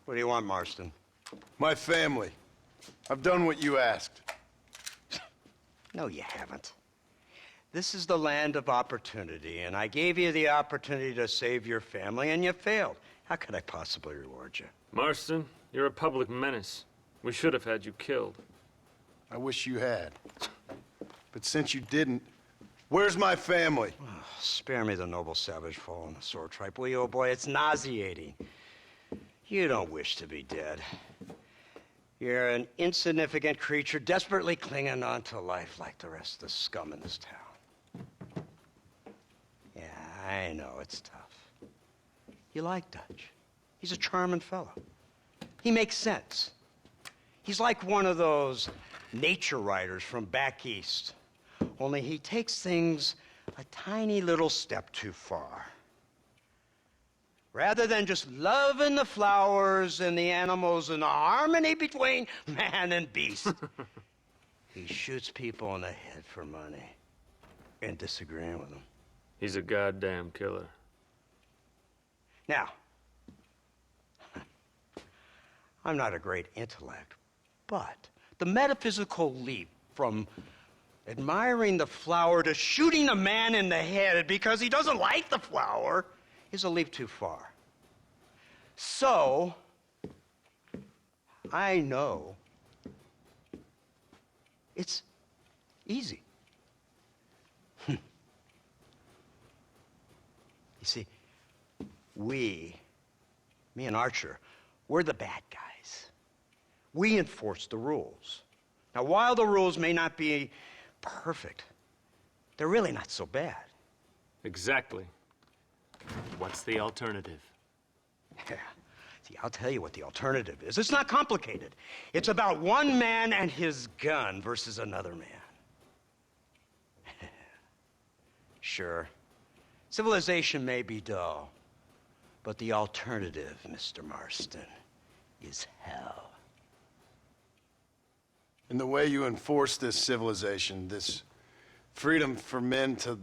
What do you want, Marston? My family. I've done what you asked. No, you haven't. This is the land of opportunity, and I gave you the opportunity to save your family, and you failed. How could I possibly reward you? Marston, you're a public menace. We should have had you killed. I wish you had. But since you didn't, where's my family? Oh, spare me the noble savage fall on the sword tripe, will you, old boy? It's nauseating. You don't wish to be dead. You're an insignificant creature desperately clinging on to life like the rest of the scum in this town. Yeah, I know it's tough. You like Dutch. He's a charming fellow. He makes sense. He's like one of those nature writers from back east. Only he takes things a tiny little step too far. Rather than just loving the flowers and the animals and the harmony between man and beast, he shoots people in the head for money and disagreeing with them. He's a goddamn killer. Now, I'm not a great intellect, but the metaphysical leap from admiring the flower to shooting a man in the head because he doesn't like the flower is a leap too far. So, I know it's easy. You see, me and Archer, we're the bad guys. We enforce the rules. Now, while the rules may not be perfect, they're really not so bad. Exactly. What's the alternative? Yeah. See, I'll tell you what the alternative is. It's not complicated. It's about one man and his gun versus another man. Sure, civilization may be dull, but the alternative, Mr. Marston, is hell. And the way you enforce this civilization, this freedom for men to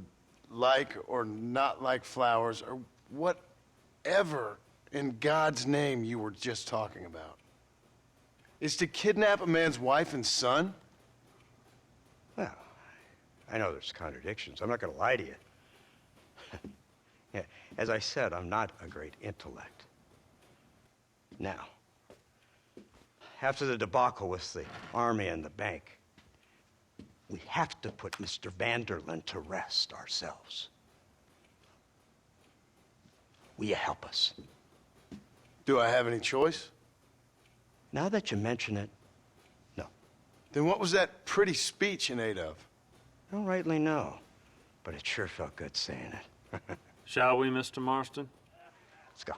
like or not like flowers, or whatever in God's name you were just talking about, is to kidnap a man's wife and son? Well, I know there's contradictions. I'm not going to lie to you. Yeah, as I said, I'm not a great intellect. Now, after the debacle with the army and the bank, we have to put Mr. Vanderlyn to rest ourselves. Will you help us? Do I have any choice? Now that you mention it, no. Then what was that pretty speech in aid of? I don't rightly know, but it sure felt good saying it. Shall we, Mr. Marston? Let's go.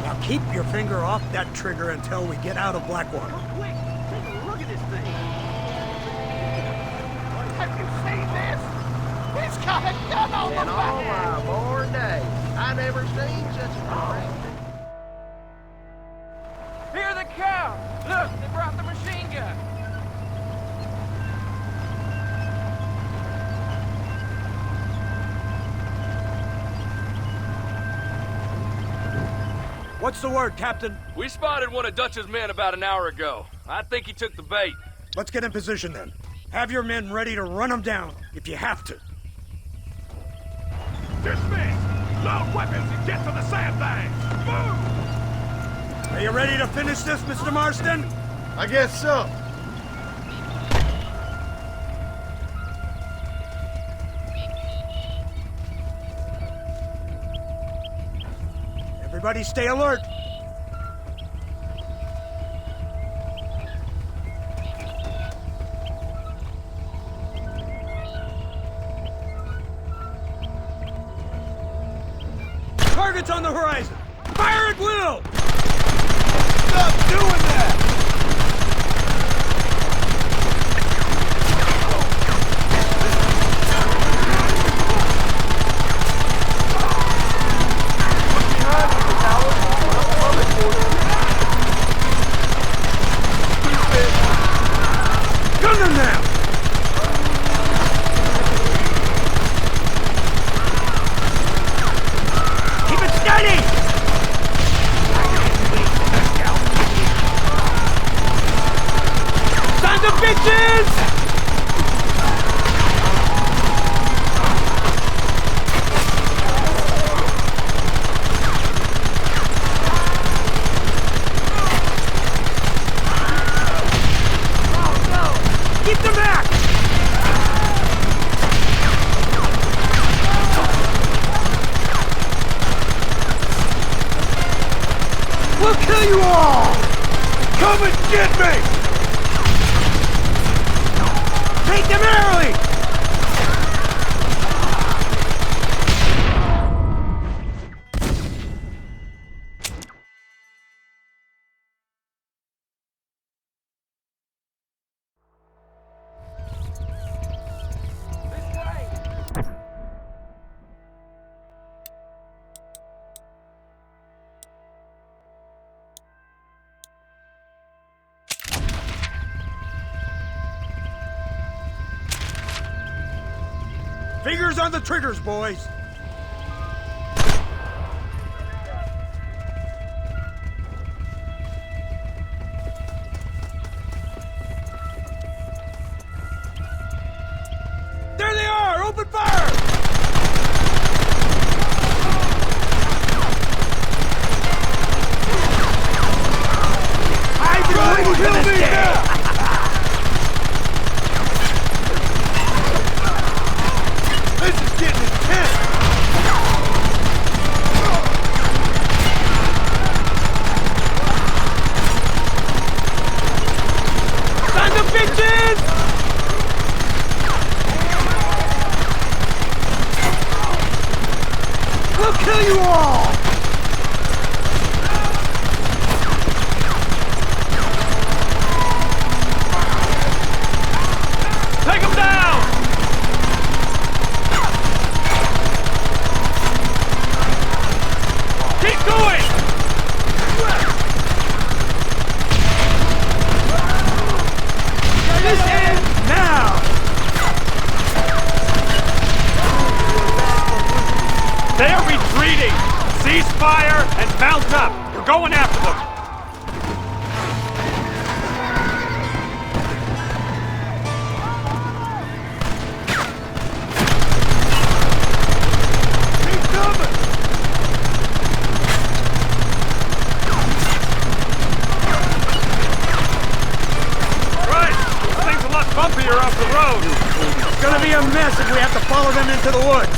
Now keep your finger off that trigger until we get out of Blackwater. Quick, take a look at this thing. Have you seen this? He's got a gun on the In all back. my born days, I never seen such a thing. Here they come. Look, they brought the machine gun. What's the word, Captain? We spotted one of Dutch's men about an hour ago. I think he took the bait. Let's get in position then. Have your men ready to run them down if you have to. Dismiss. Load weapons and get to the sandbags. Move. Are you ready to finish this, Mr. Marston? I guess so. Everybody stay alert. Targets on the horizon. Fire at will! bitches! Keep them back! We'll kill you all! Come and get me! Take them early! Fingers on the triggers, boys! There they are! Open fire! I've been waiting for this day! This is getting intense! Sons of bitches! We'll kill you all! Take him down! Keep going! This ends now! They're retreating! Cease fire and mount up! We're going after them! Keep coming! Right! This thing's a lot bumpier off the road! It's gonna be a mess if we have to follow them into the woods!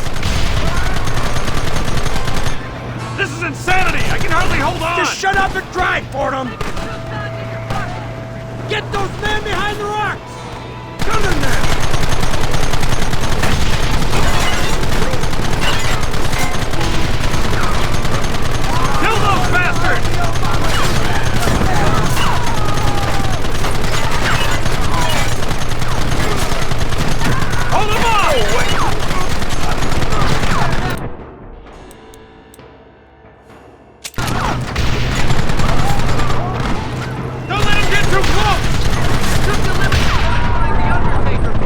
This is insanity! I can hardly hold on! Just shut up and drive, Fordham! Get those men behind the rocks! Come in there! Kill those bastards! Hold them off! Don't let him get too close! Took the limit. Find the Undertaker.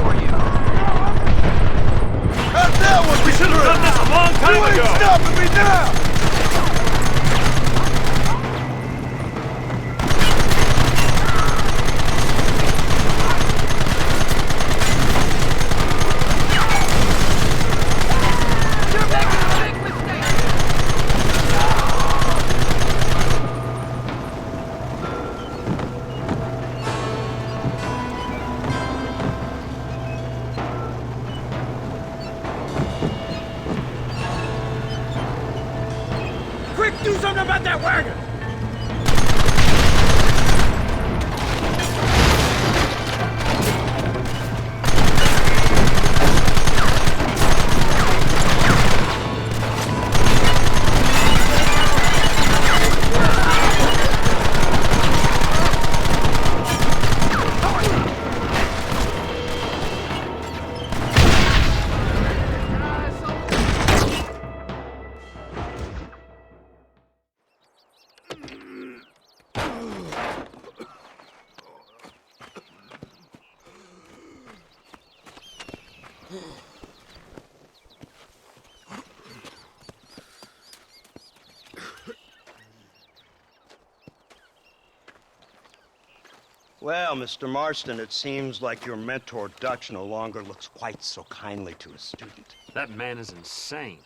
Well, Mr. Marston, it seems like your mentor Dutch no longer looks quite so kindly to his student. That man is insane.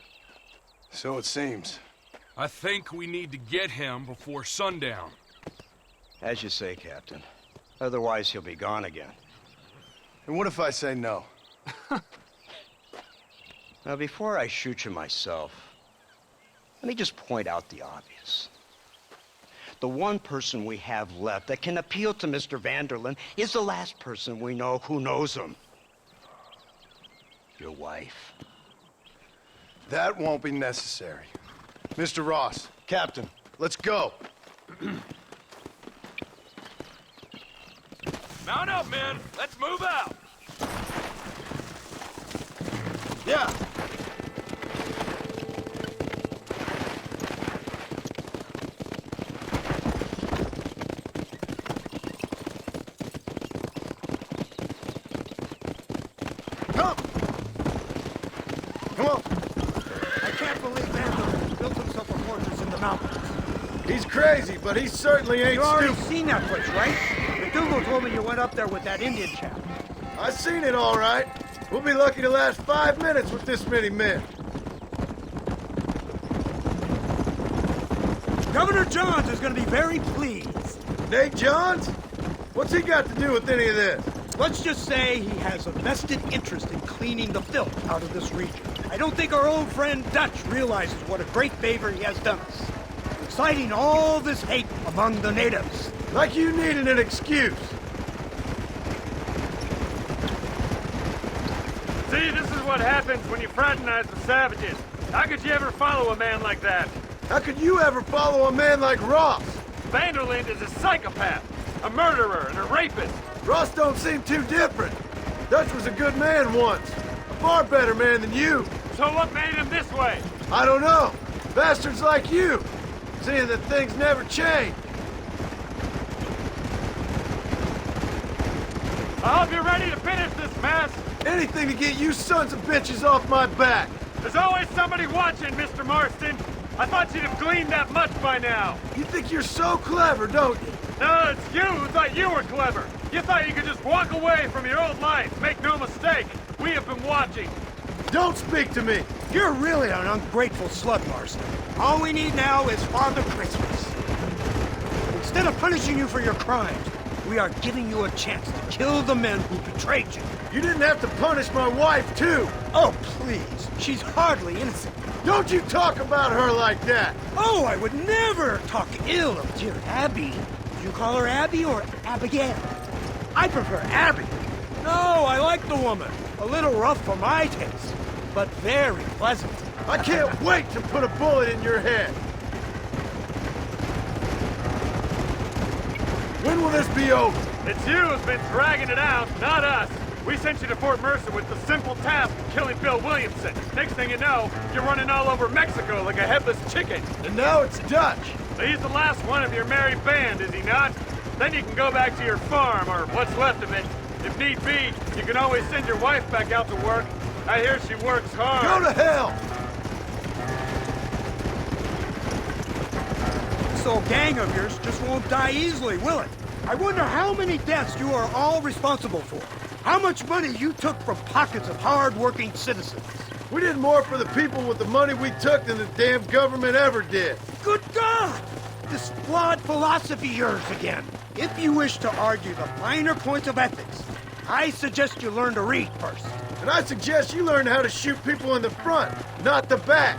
So it seems. I think we need to get him before sundown. As you say, Captain. Otherwise, he'll be gone again. And what if I say no? Now, before I shoot you myself, let me just point out the obvious. The one person we have left that can appeal to Mr. Vanderlyn is the last person we know who knows him. Your wife. That won't be necessary. Mr. Ross, Captain, let's go. Mount up, men. Let's move out. Yeah. Come! Come on! I can't believe Vanderlyn built himself a fortress in the mountains. He's crazy, but he certainly ain't You already stupid. seen that place, right? McDougal told me you went up there with that Indian chap. I seen it all right. We'll be lucky to last 5 minutes with this many men. Governor Johns is going to be very pleased. Nate Johns? What's he got to do with any of this? Let's just say he has a vested interest in cleaning the filth out of this region. I don't think our old friend Dutch realizes what a great favor he has done us, inciting all this hate among the natives. Like you needed an excuse. See, this is what happens when you fraternize with savages. How could you ever follow a man like that? How could you ever follow a man like Ross? Vanderlyn is a psychopath, a murderer, and a rapist. Ross don't seem too different. Dutch was a good man once. A far better man than you. So what made him this way? I don't know. Bastards like you. Seeing that things never change. I hope you're ready to finish this mess. Anything to get you sons of bitches off my back. There's always somebody watching, Mr. Marston. I thought you'd have gleaned that much by now. You think you're so clever, don't you? No, it's you who thought you were clever. You thought you could just walk away from your old life. Make no mistake, we have been watching. Don't speak to me. You're really an ungrateful slut, Marston. All we need now is Father Christmas. Instead of punishing you for your crimes, we are giving you a chance to kill the men who betrayed you. You didn't have to punish my wife, too. Oh, please. She's hardly innocent. Don't you talk about her like that. Oh, I would never talk ill of dear Abby. Did you call her Abby or Abigail? I prefer Abby. No, I like the woman. A little rough for my taste, but very pleasant. I can't wait to put a bullet in your head. When will this be over? It's you who's been dragging it out, not us. We sent you to Fort Mercer with the simple task of killing Bill Williamson. Next thing you know, you're running all over Mexico like a headless chicken. And now it's Dutch. He's the last one of your merry band, is he not? Then you can go back to your farm, or what's left of it. If need be, you can always send your wife back out to work. I hear she works hard. Go to hell! This old gang of yours just won't die easily, will it? I wonder how many deaths you are all responsible for. How much money you took from pockets of hard-working citizens. We did more for the people with the money we took than the damn government ever did. Good God! This flawed philosophy of yours again. If you wish to argue the finer points of ethics, I suggest you learn to read first. And I suggest you learn how to shoot people in the front, not the back.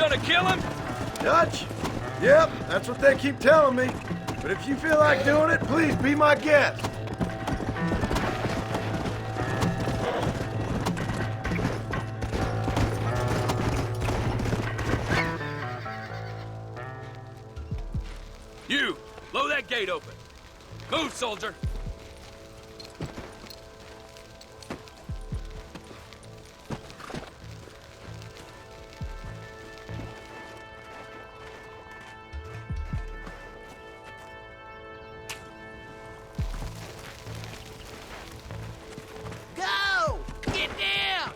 gonna kill him? Dutch? Yep, that's what they keep telling me. But if you feel like doing it, please be my guest. You, blow that gate open. Move, soldier. Go! Get down!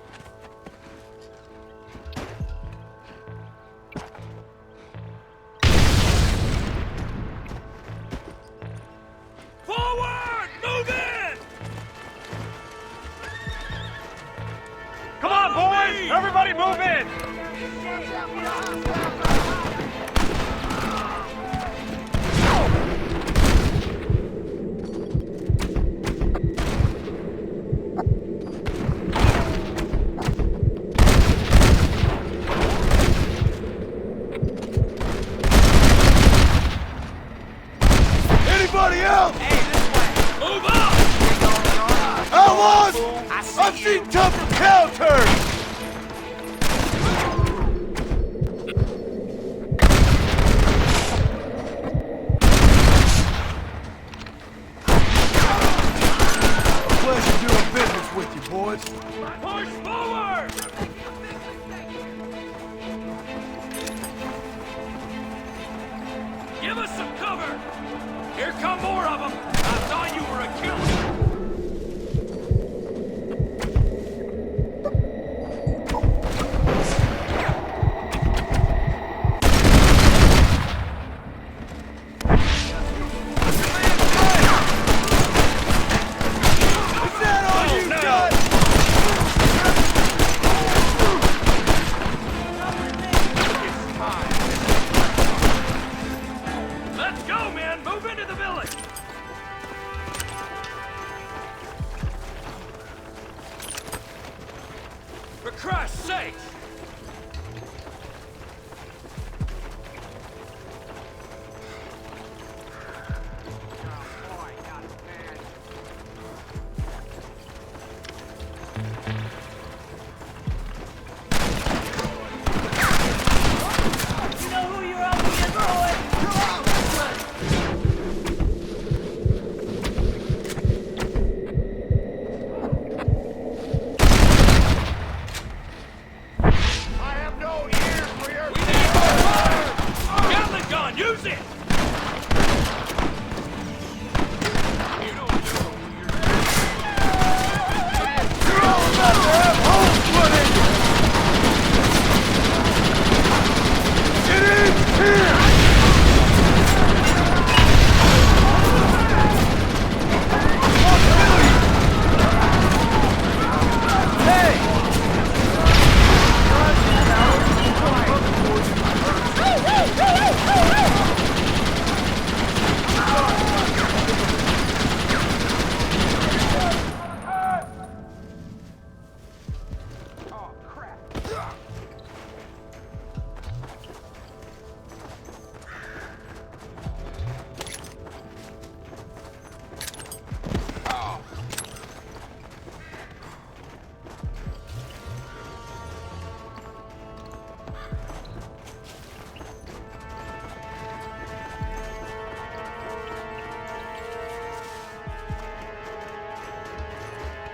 Forward! Move in! Come on, boys! Everybody move in! Anybody else? Move up! Outlaws! I've seen tougher cow turds! Pleasure doing business with you, boys. Push forward! Give us some cover! Here come more of them! I thought you were a killer! Is that all you got? Let's go, man! Move into the village! For Christ's sake! You know who you're up against, boy? I have no ears for your... We need more fire! Gatling gun, use it! You don't know when You're all about to have holes put in you! Get in here!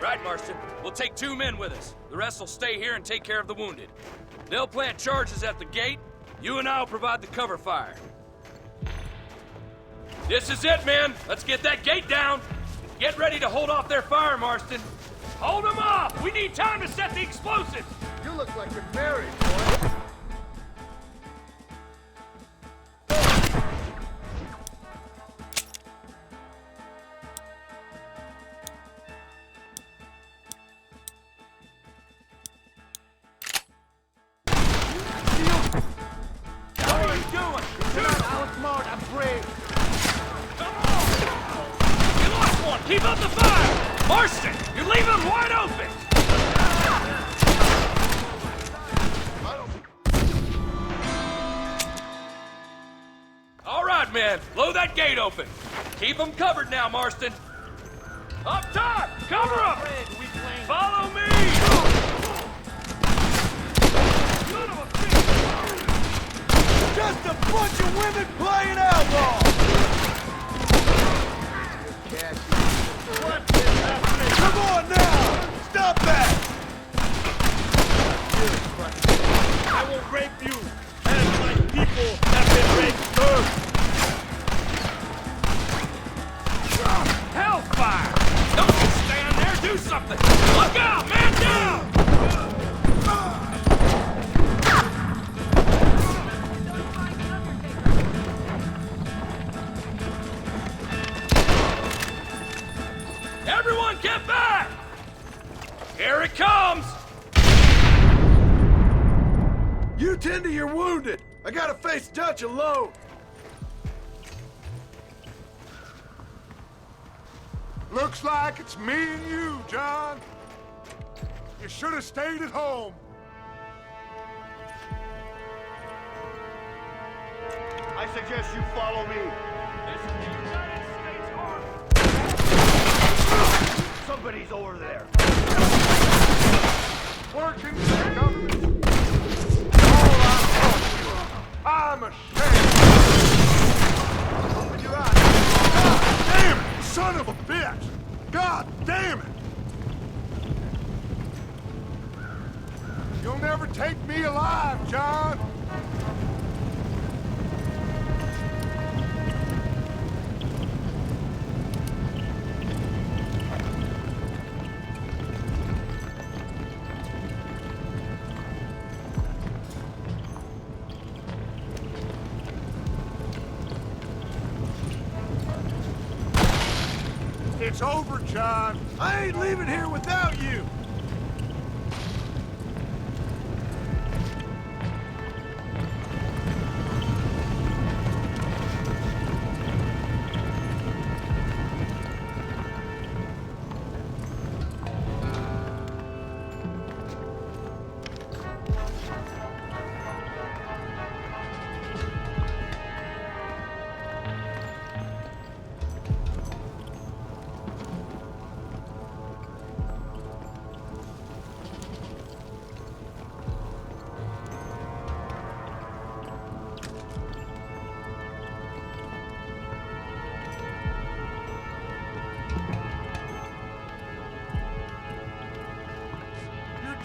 Right, Marston. We'll take 2 men with us. The rest will stay here and take care of the wounded. They'll plant charges at the gate. You and I'll provide the cover fire. This is it, men. Let's get that gate down. Get ready to hold off their fire, Marston. Hold them off! We need time to set the explosives! You look like you're married, boy. What are you doing? Shoot! You lost one! Keep up the fire! Marston, you leave him wide open! men. Blow that gate open. Keep them covered now, Marston. Up top! Cover up! Follow me! Just a bunch of women playing outlaw! What is happening? Come on now! Stop that! I will rape you, as my people have been raped first. Hellfire! Don't just stand there, do something! Look out, man down! Everyone get back! Here it comes! You tend to your wounded. I gotta face Dutch alone. Looks like it's me and you, John. You should have stayed at home. I suggest you follow me. This is the United States Army! Somebody's over there. Working for the government. All I'm ashamed. Open your eyes. God damn it, son of a bitch! God damn it! You'll never take me alive, John. It's over, John. I ain't leaving here without you.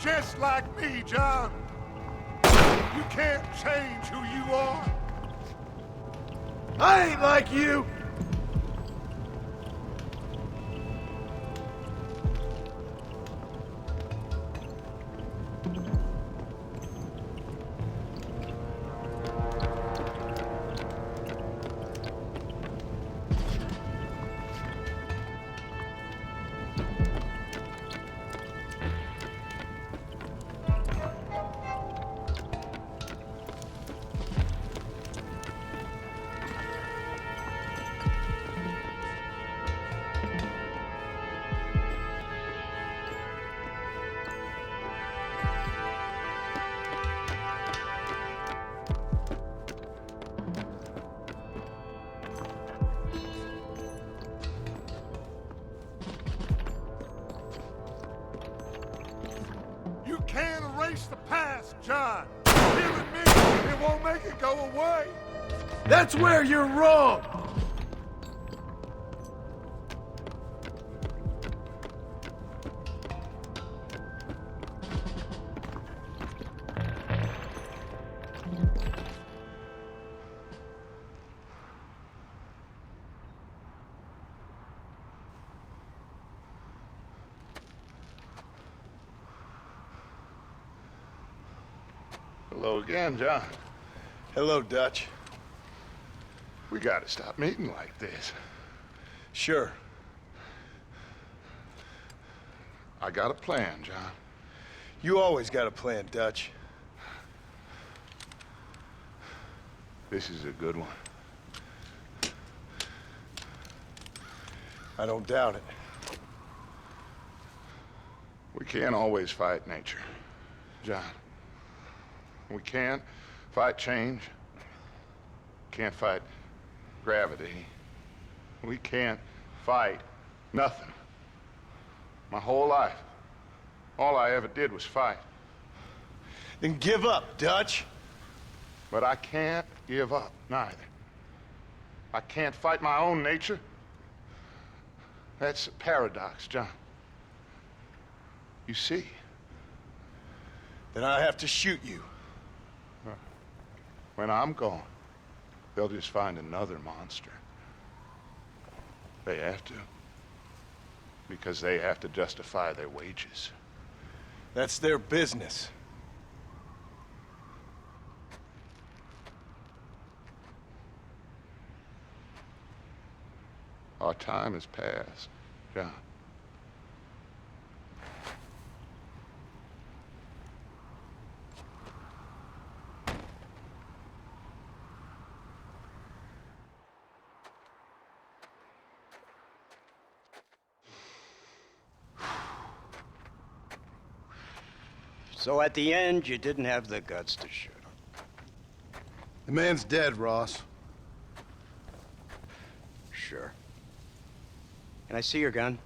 Just like me, John. You can't change who you are. I ain't like you. You can't erase the past, John. Killing me, it won't make it go away. That's where you're wrong. Hello again, John. Hello, Dutch. We gotta stop meeting like this. Sure. I got a plan, John. You always got a plan, Dutch. This is a good one. I don't doubt it. We can't always fight nature, John. We can't fight change. Can't fight Gravity. We can't fight nothing. My whole life, all I ever did was fight. Then give up, Dutch. But I can't give up, neither. I can't fight my own nature. That's a paradox, John. You see? Then I have to shoot you. When I'm gone, they'll just find another monster. They have to. Because they have to justify their wages. That's their business. Our time has passed, John. So at the end, you didn't have the guts to shoot him. The man's dead, Ross. Sure. Can I see your gun?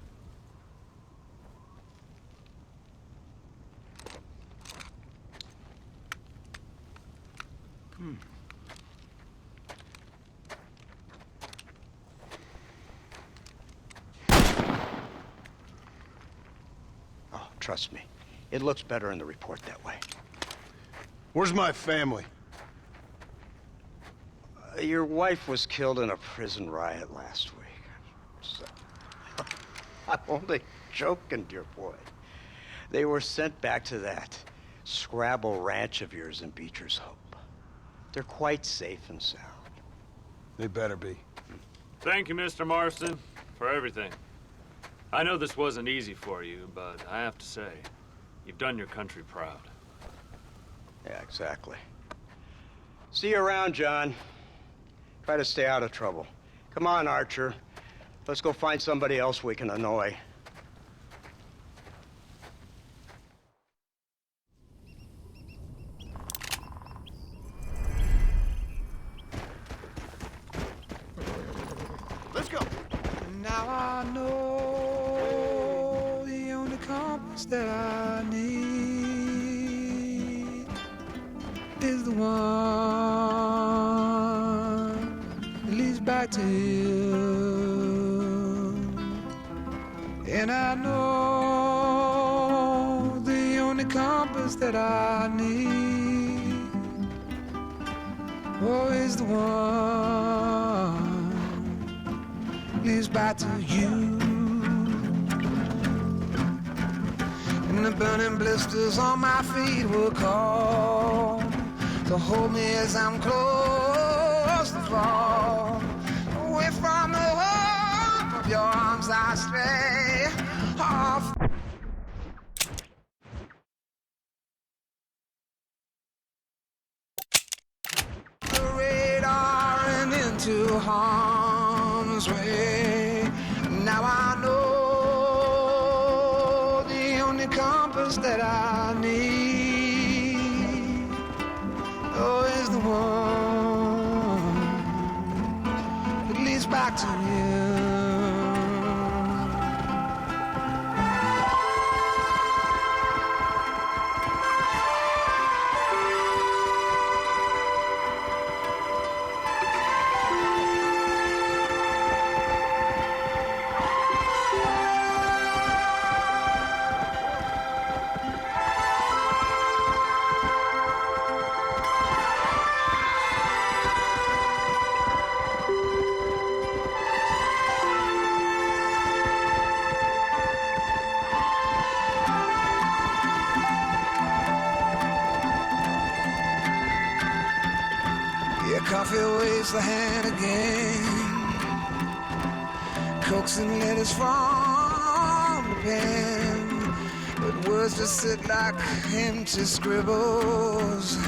Oh, trust me. It looks better in the report that way. Where's my family? Your wife was killed in a prison riot last week. So, I'm only joking, dear boy. They were sent back to that Scrabble ranch of yours in Beecher's Hope. They're quite safe and sound. They better be. Thank you, Mr. Marston, for everything. I know this wasn't easy for you, but I have to say, you've done your country proud. Yeah, exactly. See you around, John. Try to stay out of trouble. Come on, Archer. Let's go find somebody else we can annoy. Let's go. Now I know the only compass that I need is the one that leads back to you. And I know the only compass that I need, oh, is the one leads back to you. And the burning blisters on my feet will call to hold me as I'm close to fall. Away from the hope of your arms I stray off. The radar and into harm's way. Now I know the only compass that I need, oh, is the one that leads back to you. Yeah, coffee waves the hand again, coaxing letters from the pen, but words just sit like empty scribbles,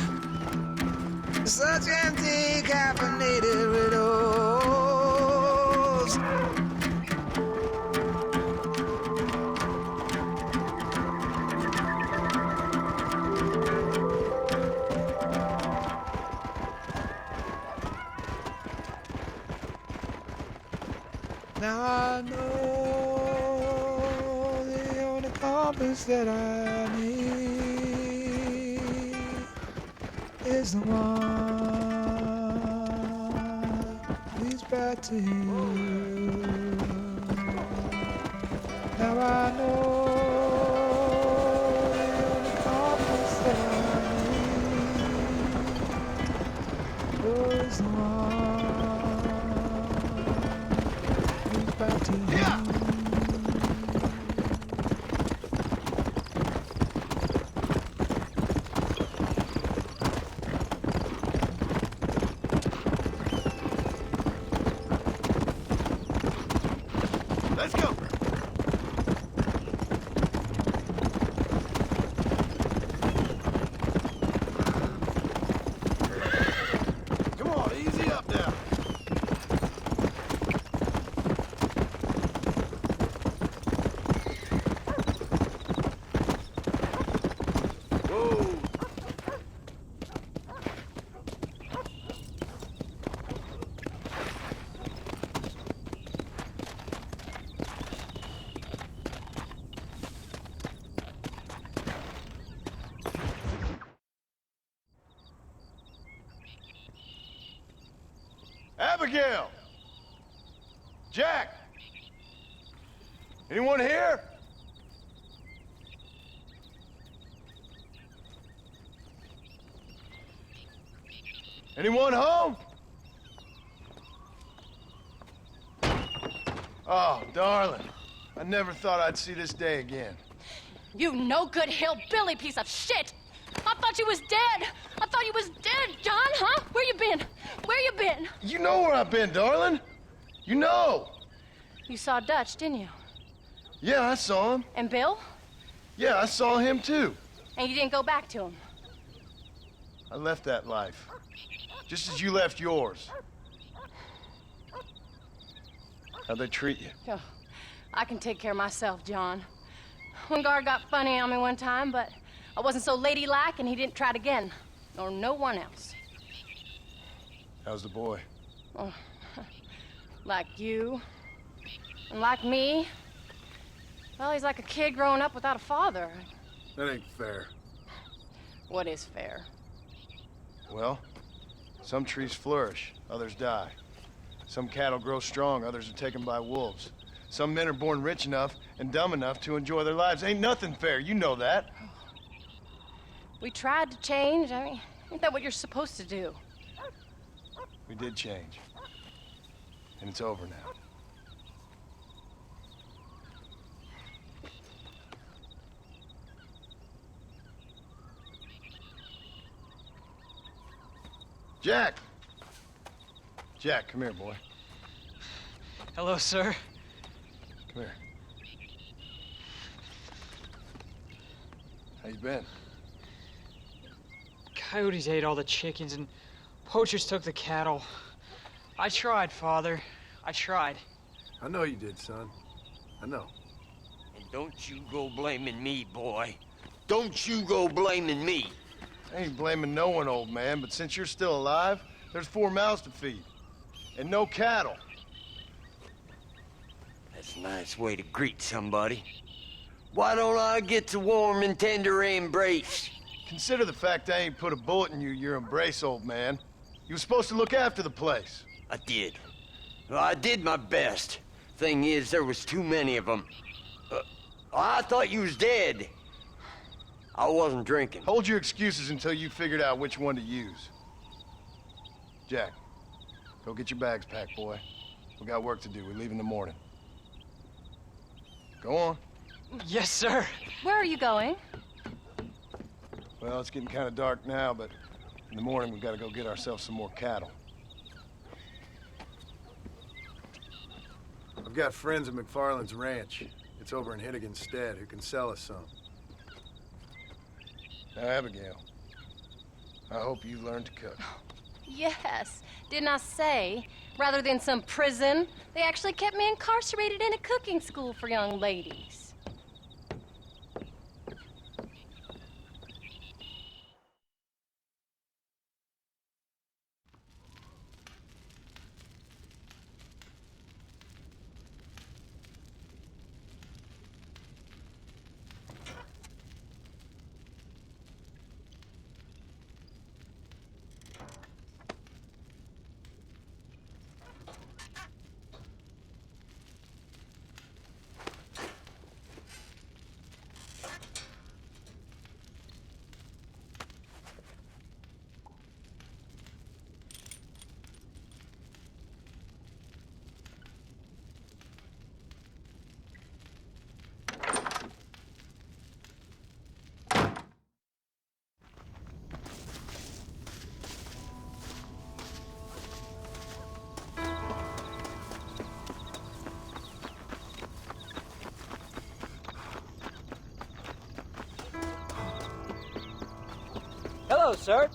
such empty caffeinated riddles. that I need is the one that leads back to you. Now I know the only compass that I need is the one that leads back to you. Let's go. Come on, easy up now. Whoa. Abigail! Jack! Anyone here? Anyone home? Oh, darling. I never thought I'd see this day again. You no-good hillbilly piece of shit! I thought you was dead! I thought you was dead, John, huh? Where you been? Where you been? You know where I've been, darling. You know. You saw Dutch, didn't you? Yeah, I saw him. And Bill? Yeah, I saw him too. And you didn't go back to him? I left that life. Just as you left yours. How'd they treat you? Oh, I can take care of myself, John. One guard got funny on me one time, but I wasn't so ladylike and he didn't try it again. Nor no one else. How's the boy? Oh, like you. And like me. Well, he's like a kid growing up without a father. That ain't fair. What is fair? Well, some trees flourish, others die. Some cattle grow strong, others are taken by wolves. Some men are born rich enough and dumb enough to enjoy their lives. Ain't nothing fair, you know that. We tried to change. I mean, ain't that what you're supposed to do? We did change. And it's over now. Jack! Jack, come here, boy. Hello, sir. Come here. How you been? Coyotes ate all the chickens and poachers took the cattle. I tried, Father. I tried. I know you did, son. I know. And don't you go blaming me, boy. Don't you go blaming me. I ain't blaming no one, old man, but since you're still alive, there's 4 mouths to feed. And no cattle. That's a nice way to greet somebody. Why don't I get the warm and tender embrace? Consider the fact I ain't put a bullet in your embrace, old man. You were supposed to look after the place. I did. Well, I did my best. Thing is, there was too many of them. I thought you was dead. I wasn't drinking. Hold your excuses until you figured out which one to use. Jack, go get your bags packed, boy. We got work to do. We leave in the morning. Go on. Yes, sir. Where are you going? Well, it's getting kind of dark now, but in the morning we've got to go get ourselves some more cattle. I've got friends at McFarland's ranch. It's over in Hittigan's Stead who can sell us some. Now, Abigail, I hope you learned to cook. Yes. Didn't I say? Rather than some prison, they actually kept me incarcerated in a cooking school for young ladies. Hello, sir.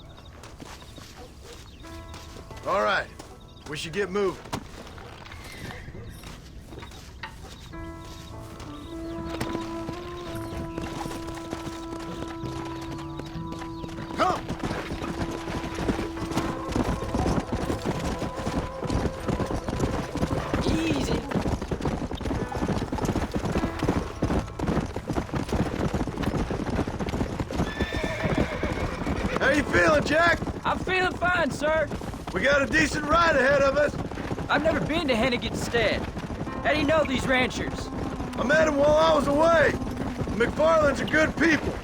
All right, we should get moving. Come! Easy. How you feeling, Jack? I'm feeling fine, sir. We got a decent ride ahead of us. I've never been to Hennigan's Stead. How do you know these ranchers? I met them while I was away. The McFarlands are good people.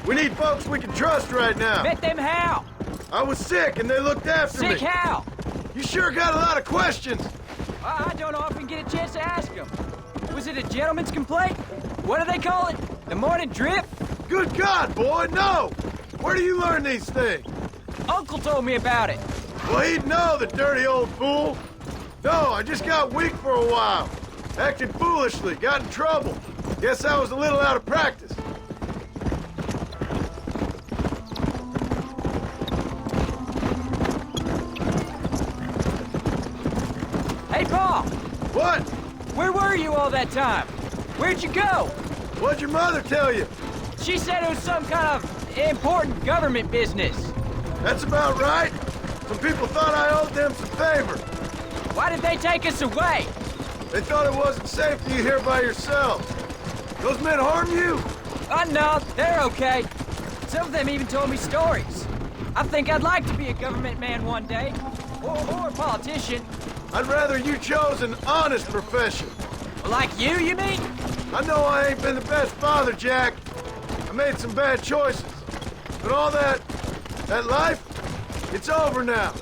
We need folks we can trust right now. Met them how? I was sick and they looked after me. Sick how? You sure got a lot of questions. I don't often get a chance to ask them. Was it a gentleman's complaint? What do they call it? The morning drip? Good God, boy, no! Where do you learn these things? Uncle told me about it. Well, he'd know, the dirty old fool. No, I just got weak for a while. Acted foolishly, got in trouble. Guess I was a little out of practice. Hey, Paul! What? Where were you all that time? Where'd you go? What'd your mother tell you? She said it was some kind of important government business. That's about right. Some people thought I owed them some favor. Why did they take us away? They thought it wasn't safe for you here by yourselves. Those men harm you? No, they're okay. Some of them even told me stories. I think I'd like to be a government man one day. Or a politician. I'd rather you chose an honest profession. Like you mean? I know I ain't been the best father, Jack. I made some bad choices. But all that life, it's over now.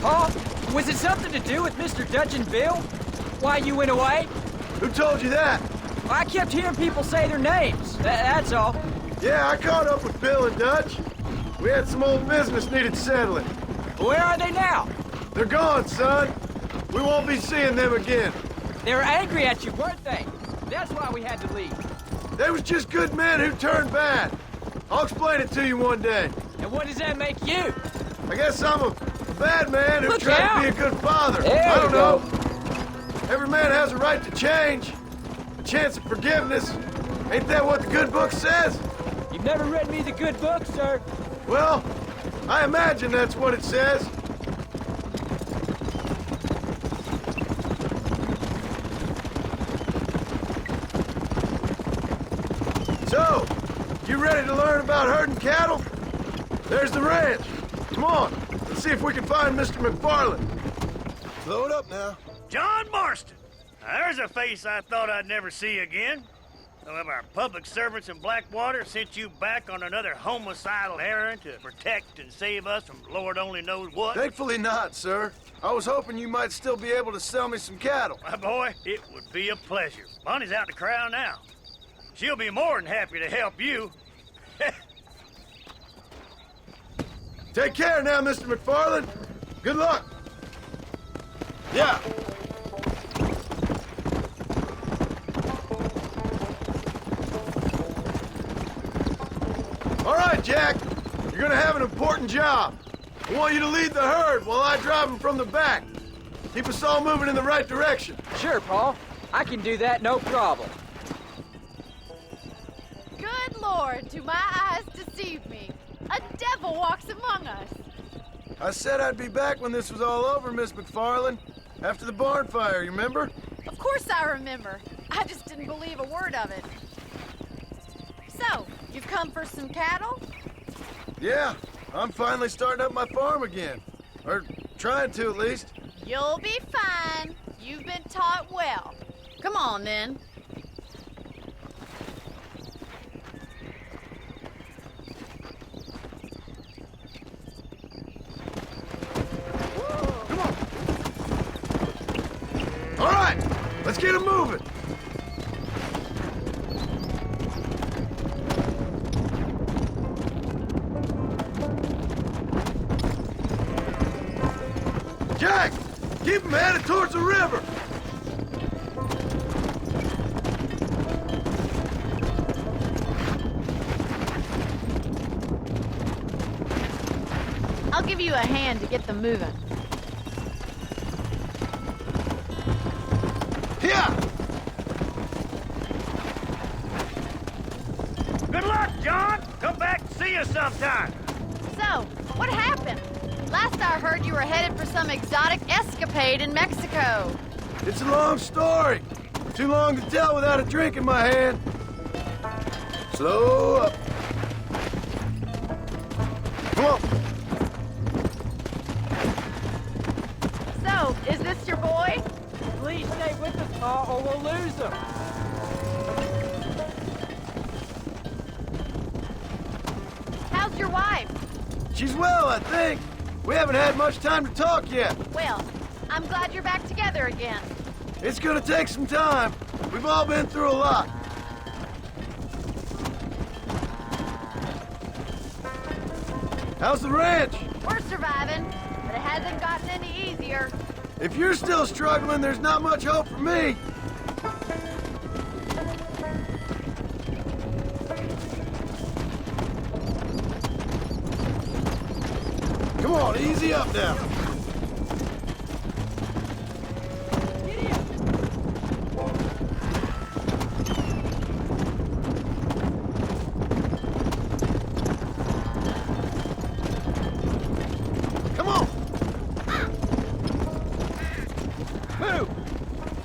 Paul, was it something to do with Mr. Dutch and Bill? Why you went away? Who told you that? I kept hearing people say their names. That's all. Yeah, I caught up with Bill and Dutch. We had some old business needed settling. Where are they now? They're gone, son. We won't be seeing them again. They were angry at you, weren't they? That's why we had to leave. They was just good men who turned bad. I'll explain it to you one day. And what does that make you? I guess I'm a bad man who Look tried out. to be a good father. There I don't you go. know. Every man has a right to change. A chance of forgiveness. Ain't that what the good book says? You've never read me the good book, sir. Well, I imagine that's what it says. So, you ready to learn about herding cattle? There's the ranch. Come on, let's see if we can find Mr. McFarland. Load up now. John Marston. Now, there's a face I thought I'd never see again. Some of our public servants in Blackwater sent you back on another homicidal errand to protect and save us from Lord only knows what. Thankfully not, sir. I was hoping you might still be able to sell me some cattle. My boy, it would be a pleasure. Bonnie's out in the crowd now. She'll be more than happy to help you. Take care now, Mr. McFarland. Good luck. Yeah. All right, Jack. You're gonna have an important job. I want you to lead the herd while I drive them from the back. Keep us all moving in the right direction. Sure, Paul. I can do that, no problem. Good Lord, do my eyes deceive me? A devil walks among us. I said I'd be back when this was all over, Miss McFarland. After the barn fire, you remember? Of course I remember. I just didn't believe a word of it. So, you've come for some cattle? Yeah, I'm finally starting up my farm again. Or trying to, at least. You'll be fine. You've been taught well. Come on, then. All right, let's get them moving. Jack, keep them headed towards the river. you a hand to get them moving. Here! Good luck, John. Come back and see us sometime. So, what happened? Last I heard you were headed for some exotic escapade in Mexico. It's a long story. Too long to tell without a drink in my hand. Slow up. Come on. So, is this your boy? Please stay with us, Pa, or we'll lose him. How's your wife? She's well, I think. We haven't had much time to talk yet. Well, I'm glad you're back together again. It's gonna take some time. We've all been through a lot. How's the ranch? We're surviving, but it hasn't gotten any easier. If you're still struggling, there's not much hope for me. Come on, easy up now. Come on. Move!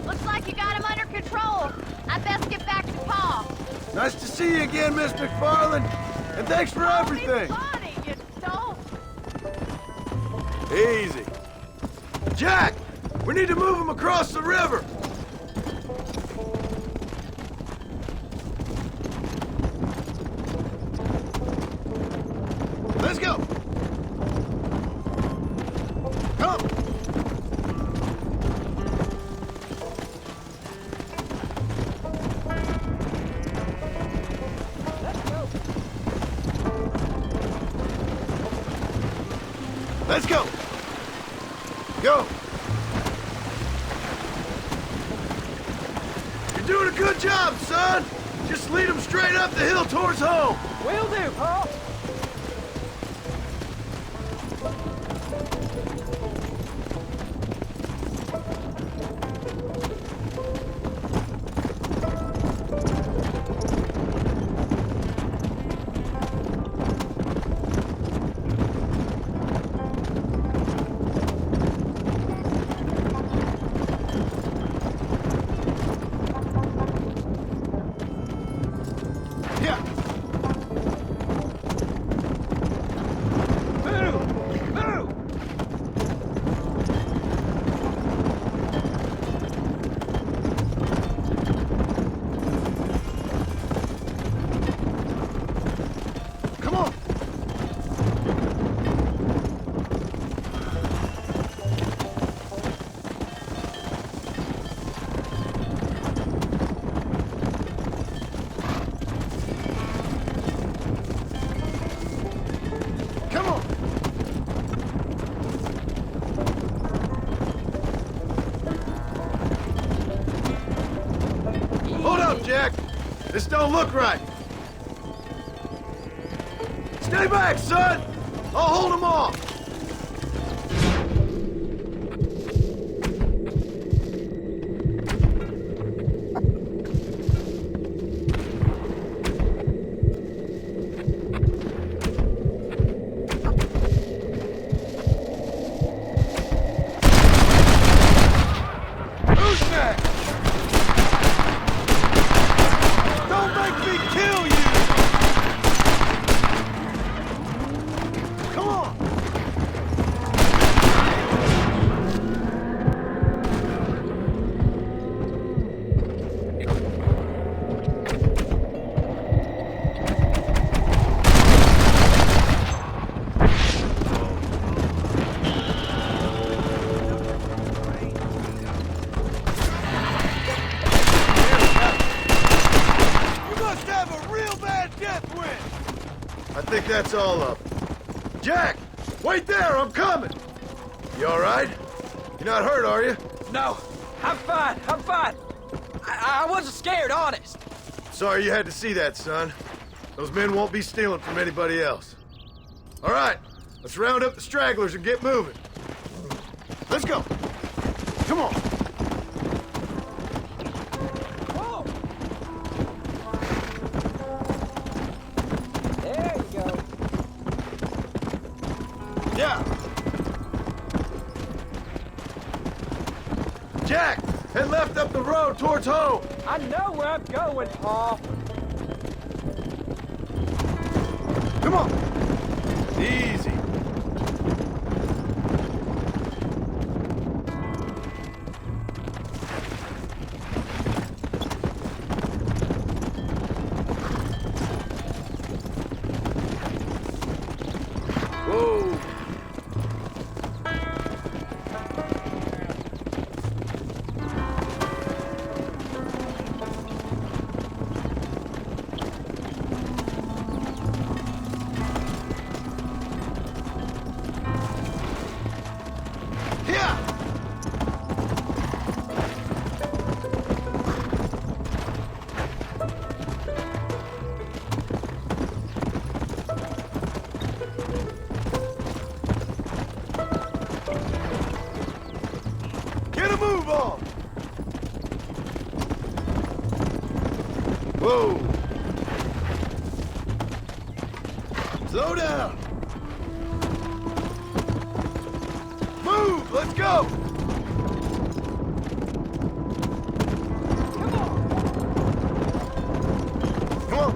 Looks like you got him under control. I best get back to Pa. Nice to see you again, Miss McFarland. And thanks for everything. Funny, you don't. Easy. Jack, we need to move him across the river. Let's go. Come. Let's go. Go. You're doing a good job, son. Just lead them straight up the hill towards home. Will do, Pa. Yeah. Come on. Come on. Hold up, Jack. This don't look right. Stay back, son. I'll hold them off. Who's next? Don't make me kill you! Come on! You must have a real bad death wind! I think that's all up. Jack! Wait there, I'm coming! You alright? You're not hurt, are you? No, I'm fine. I'm fine. I wasn't scared, honest. Sorry you had to see that, son. Those men won't be stealing from anybody else. Alright, Let's round up the stragglers and get moving. Let's go. Come on. There you go. Yeah. Jack, head left up the road towards home. I know where I'm going, Paul. Come on. Easy. Whoa. Get a move on! Whoa! Slow down! Move! Let's go! Come on!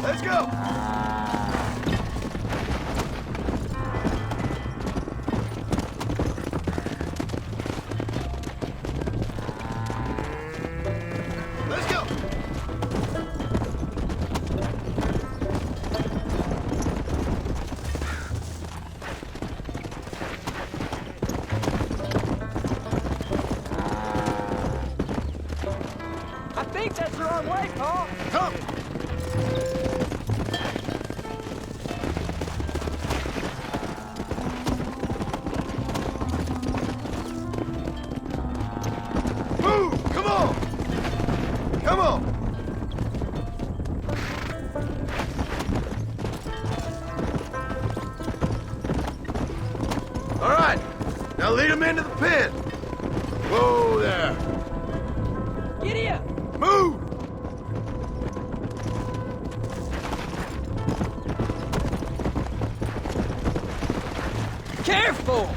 Let's go! Let's go! I think that's the wrong way, Paul. Come! Move! Come on! Come on! All right, now lead them into the pen. Whoa there! Giddy up! Move! Careful!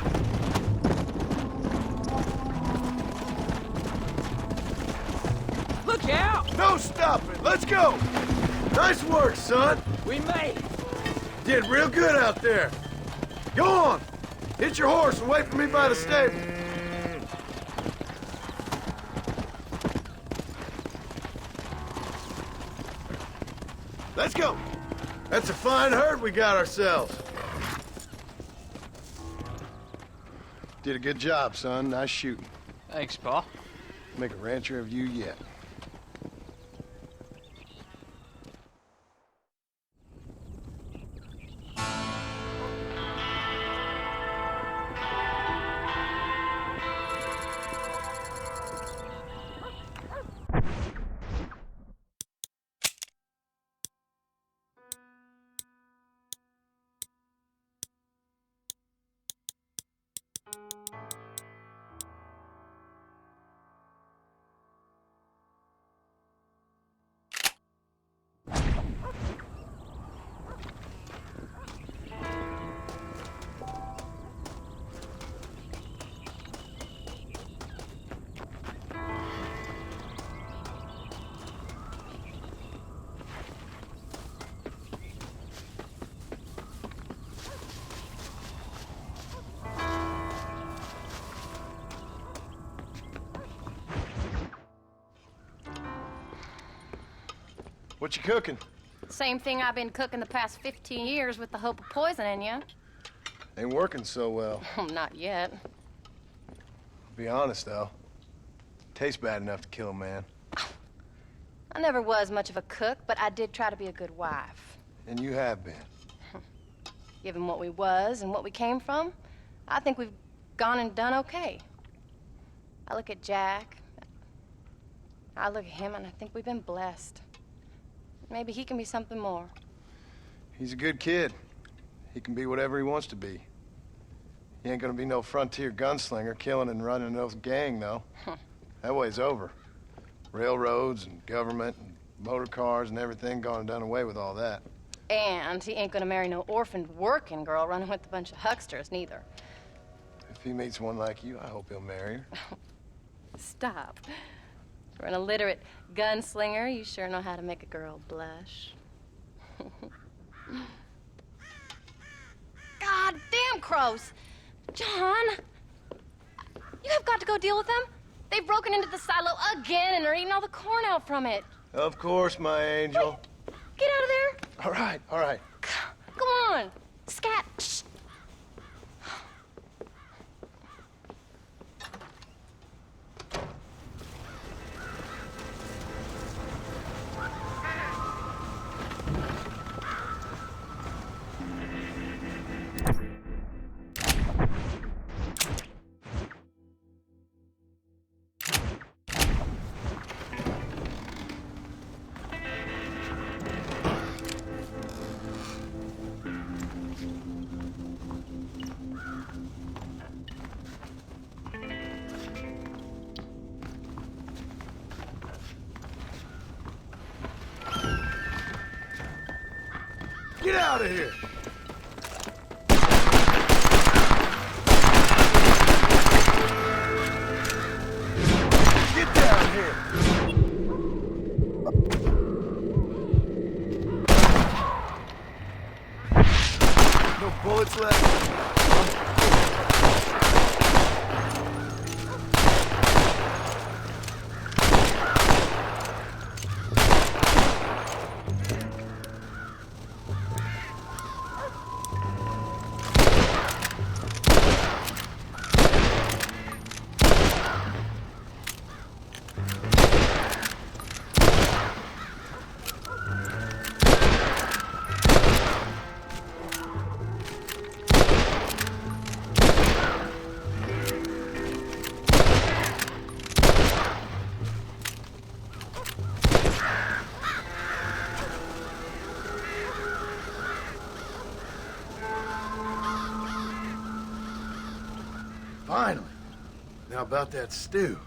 Look out! No stopping! Let's go! Nice work, son! We made it! Did real good out there. Go on! Hit your horse and wait for me by the stable. Let's go! That's a fine herd we got ourselves. Did a good job, son. Nice shooting. Thanks, Paul. Make a rancher of you yet. What you cooking? Same thing I've been cooking the past 15 years with the hope of poisoning you. Ain't working so well. Not yet. Be honest, though. Tastes bad enough to kill a man. I never was much of a cook, but I did try to be a good wife. And you have been. Given what we was and what we came from, I think we've gone and done okay. I look at Jack, I look at him, and I think we've been blessed. Maybe he can be something more. He's a good kid. He can be whatever he wants to be. He ain't gonna be no frontier gunslinger killing and running no gang, though. That way's over. Railroads and government and motor cars and everything gone and done away with all that. And he ain't gonna marry no orphaned working girl running with a bunch of hucksters, neither. If he meets one like you, I hope he'll marry her. Stop. For an illiterate gunslinger, you sure know how to make a girl blush. God damn crows! John! You have got to go deal with them. They've broken into the silo again and are eating all the corn out from it. Of course, my angel. Wait, get out of there. All right, all right. Come on. Scat. Shh. Get out of here! Get down here! No bullets left? Finally. Now about that stew.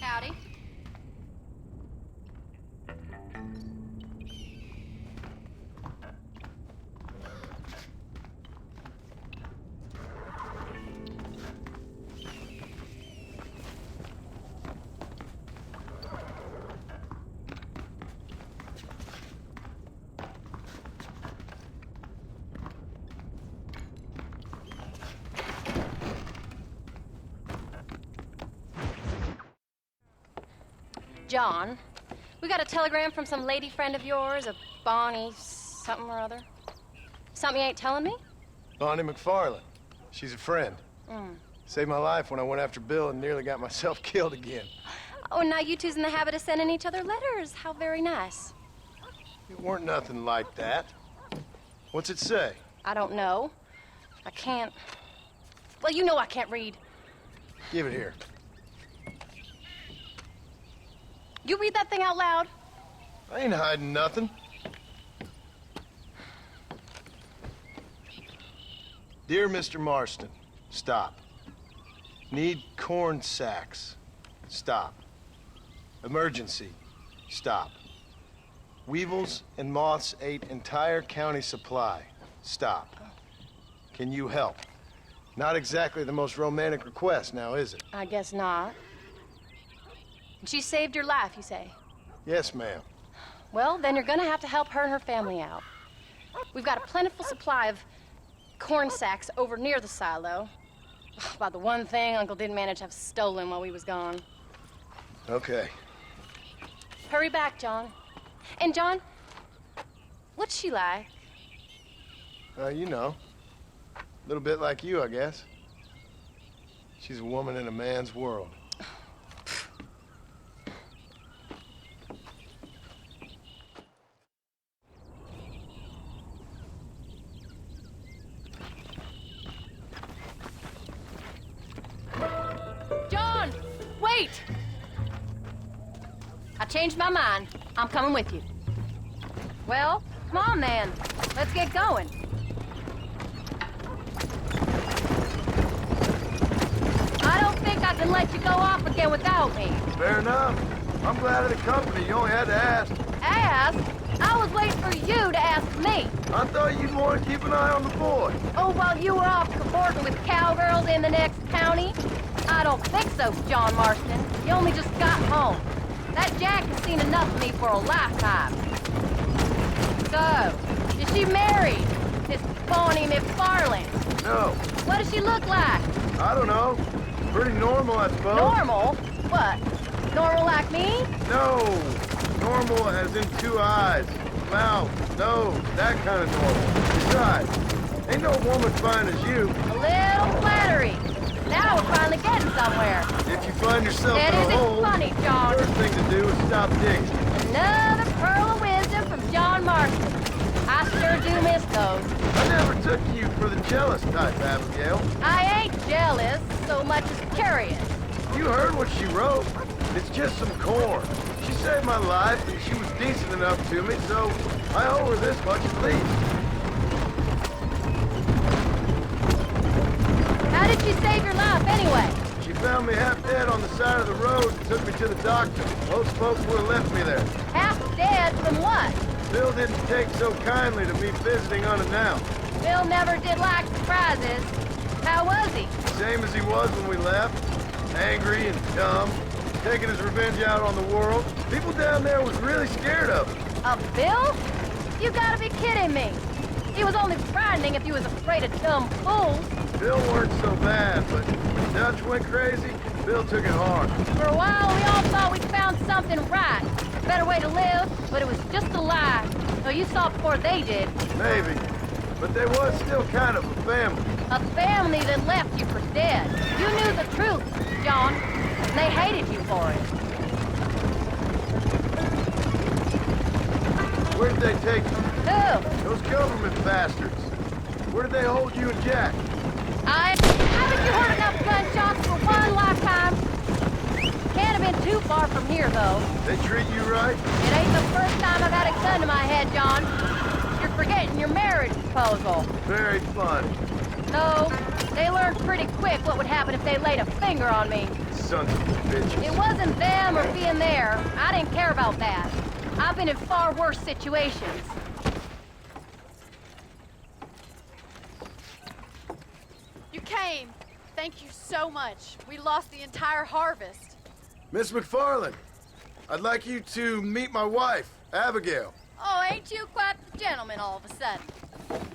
Howdy. John, we got a telegram from some lady friend of yours, a Bonnie something or other. Something you ain't telling me? Bonnie McFarland. She's a friend. Mm. Saved my life when I went after Bill and nearly got myself killed again. Oh, and now you two's in the habit of sending each other letters. How very nice. It weren't nothing like that. What's it say? I don't know. I can't... Well, you know I can't read. Give it here. You read that thing out loud? I ain't hiding nothing. Dear Mr. Marston, stop. Need corn sacks. Stop. Emergency. Stop. Weevils and moths ate entire county supply. Stop. Can you help? Not exactly the most romantic request, now is it? I guess not. She saved your life, you say? Yes, ma'am. Well, then you're gonna have to help her and her family out. We've got a plentiful supply of corn sacks over near the silo. About the one thing Uncle didn't manage to have stolen while we was gone. Okay. Hurry back, John. And John, what's she like? You know. A little bit like you, I guess. She's a woman in a man's world. John, wait! I changed my mind. I'm coming with you. Well, come on then. Let's get going. I don't think I can let you go off again without me. Fair enough. I'm glad of the company. You only had to ask. Ask? I was waiting for you to ask me. I thought you'd want to keep an eye on the boy. Oh, while you were off cavorting with cowgirls in the next county? I don't think so, John Marston. You only just got home. That Jack has seen enough of me for a lifetime. So, is she married? Miss Bonnie McFarland? No. What does she look like? I don't know. Pretty normal, I suppose. Normal? What? Normal like me? No. Normal as in 2 eyes, mouth, nose, that kind of normal. Besides, ain't no woman fine as you. A little flattery. Now we're finally getting somewhere. If you find yourself That in a isn't hole, funny, John. the first thing to do is stop digging. Another pearl of wisdom from John Marston. I sure do miss those. I never took you for the jealous type, Abigail. I ain't jealous so much as curious. You heard what she wrote. It's just some corn. She saved my life, and she was decent enough to me, so I owe her this much at least. How did she save your life, anyway? She found me half dead on the side of the road and took me to the doctor. Most folks would have left me there. Half dead from what? Bill didn't take so kindly to me visiting unannounced. Bill never did like surprises. How was he? Same as he was when we left. Angry and dumb. Taking his revenge out on the world. People down there was really scared of him. Of Bill? You gotta be kidding me. He was only frightening if you was afraid of dumb fools. Bill weren't so bad, but when Dutch went crazy, Bill took it hard. For a while, we all thought we'd found something right. A better way to live, but it was just a lie. So you saw it before they did. Maybe. But they was still kind of a family. A family that left you for dead. You knew the truth, John, and they hated you for it. Where did they take you? Who? Those government bastards. Where did they hold you and Jack? Haven't you heard enough gunshots for one lifetime? Can't have been too far from here, though. They treat you right? It ain't the first time I've had a gun to my head, John. You're forgetting your marriage proposal. Very funny. No, they learned pretty quick what would happen if they laid a finger on me. Sons of bitches. It wasn't them or being there. I didn't care about that. I've been in far worse situations. You came. Thank you so much. We lost the entire harvest. Miss McFarland, I'd like you to meet my wife, Abigail. Oh, ain't you quite the gentleman all of a sudden?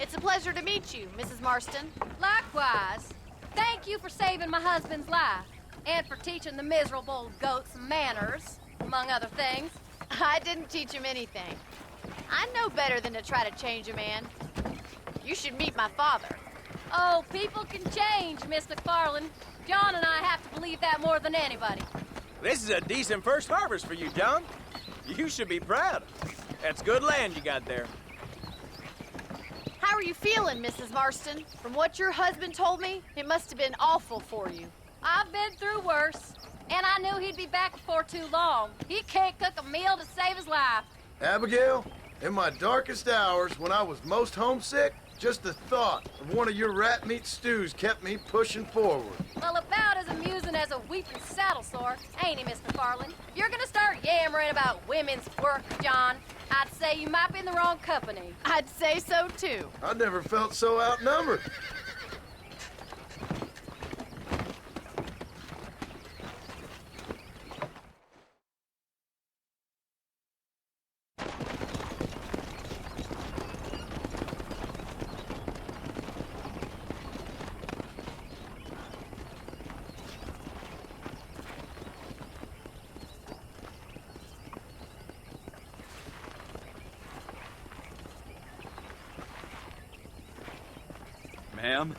It's a pleasure to meet you, Mrs. Marston. Likewise. Thank you for saving my husband's life. And for teaching the miserable goats manners, among other things. I didn't teach him anything. I know better than to try to change a man. You should meet my father. Oh, people can change, Miss McFarland. John and I have to believe that more than anybody. This is a decent first harvest for you, John. You should be proud. That's good land you got there. How are you feeling, Mrs. Marston? From what your husband told me, it must have been awful for you. I've been through worse, and I knew he'd be back before too long. He can't cook a meal to save his life. Abigail, in my darkest hours, when I was most homesick, just the thought of one of your rat meat stews kept me pushing forward. Well, about as amusing as a weeping saddle sore, ain't he, Miss McFarland? If you're gonna start yammering about women's work, John, I'd say you might be in the wrong company. I'd say so, too. I never felt so outnumbered. Abraham.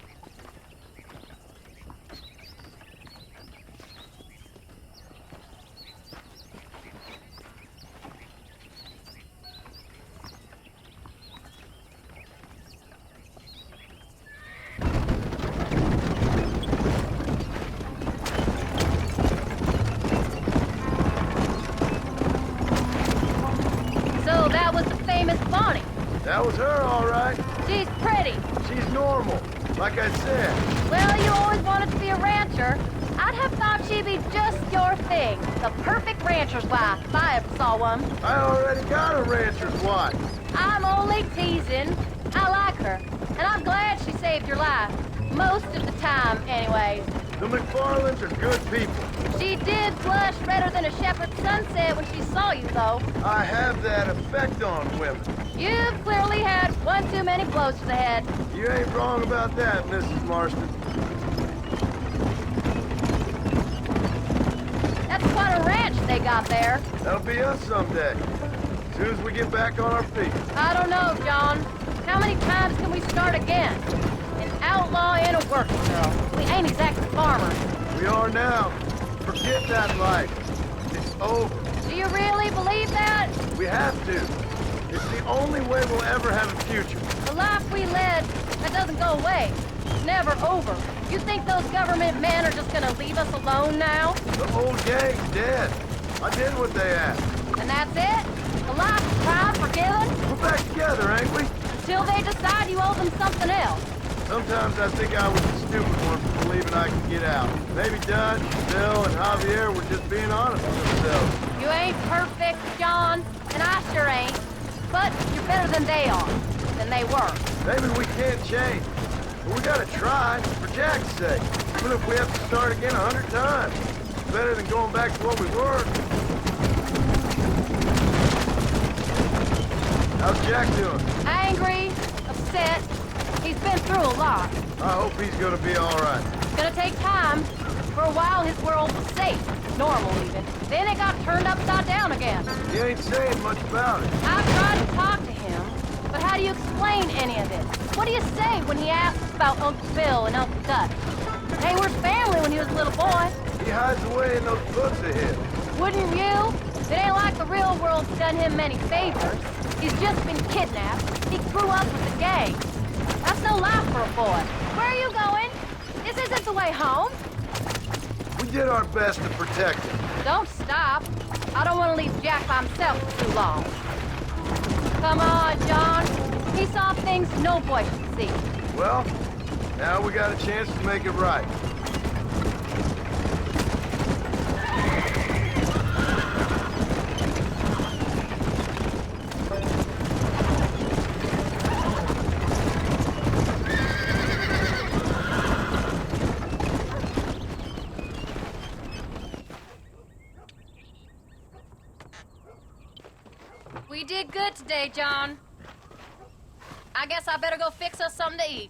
So that was the famous Bonnie. That was her, all right. She's pretty. She's normal, like I said. Well, you always wanted to be a rancher. I'd have thought she'd be just your thing. The perfect rancher's wife, if I ever saw one. I already got a rancher's wife. I'm only teasing. I like her, and I'm glad she saved your life. Most of the time, anyways. The McFarlands are good people. She did blush redder than a shepherd's sunset when she saw you, though. I have that effect on women. You've clearly had one too many blows to the head. You ain't wrong about that, Mrs. Marston. That's quite a ranch they got there. That'll be us someday. As soon as we get back on our feet. I don't know, John. How many times can we start again? An outlaw and a working girl. We ain't exactly farmers. We are now. Forget that life. It's over. Do you really believe that? We have to. It's the only way we'll ever have a future. The life we led, that doesn't go away. It's never over. You think those government men are just gonna leave us alone now? The old gang's dead. I did what they asked. And that's it? The life of crime forgiven? We're back together, ain't we? Until they decide you owe them something else. Sometimes I think I was the stupid one for believing I could get out. Maybe Dutch, Bill, and Javier were just being honest with themselves. You ain't perfect, John, and I sure ain't. But you're better than they are, than they were. Maybe we can't change, but we gotta try, for Jack's sake. Even if we have to start again 100 times. It's better than going back to what we were. How's Jack doing? Angry, upset. He's been through a lot. I hope he's gonna be all right. It's gonna take time. For a while, his world was safe. Normal, even. Then it got turned upside down again. He ain't saying much about it. I've tried to talk to him, but how do you explain any of this? What do you say when he asks about Uncle Bill and Uncle Dutch? They were family when he was a little boy. He hides away in those books of his. Wouldn't you? It ain't like the real world's done him many favors. He's just been kidnapped. He grew up with the gang. That's no life for a boy. Where are you going? This isn't the way home. We did our best to protect him. Don't stop. I don't want to leave Jack by himself for too long. Come on, John. He saw things no boy should see. Well, now we got a chance to make it right. We did good today, John. I guess I better go fix us something to eat.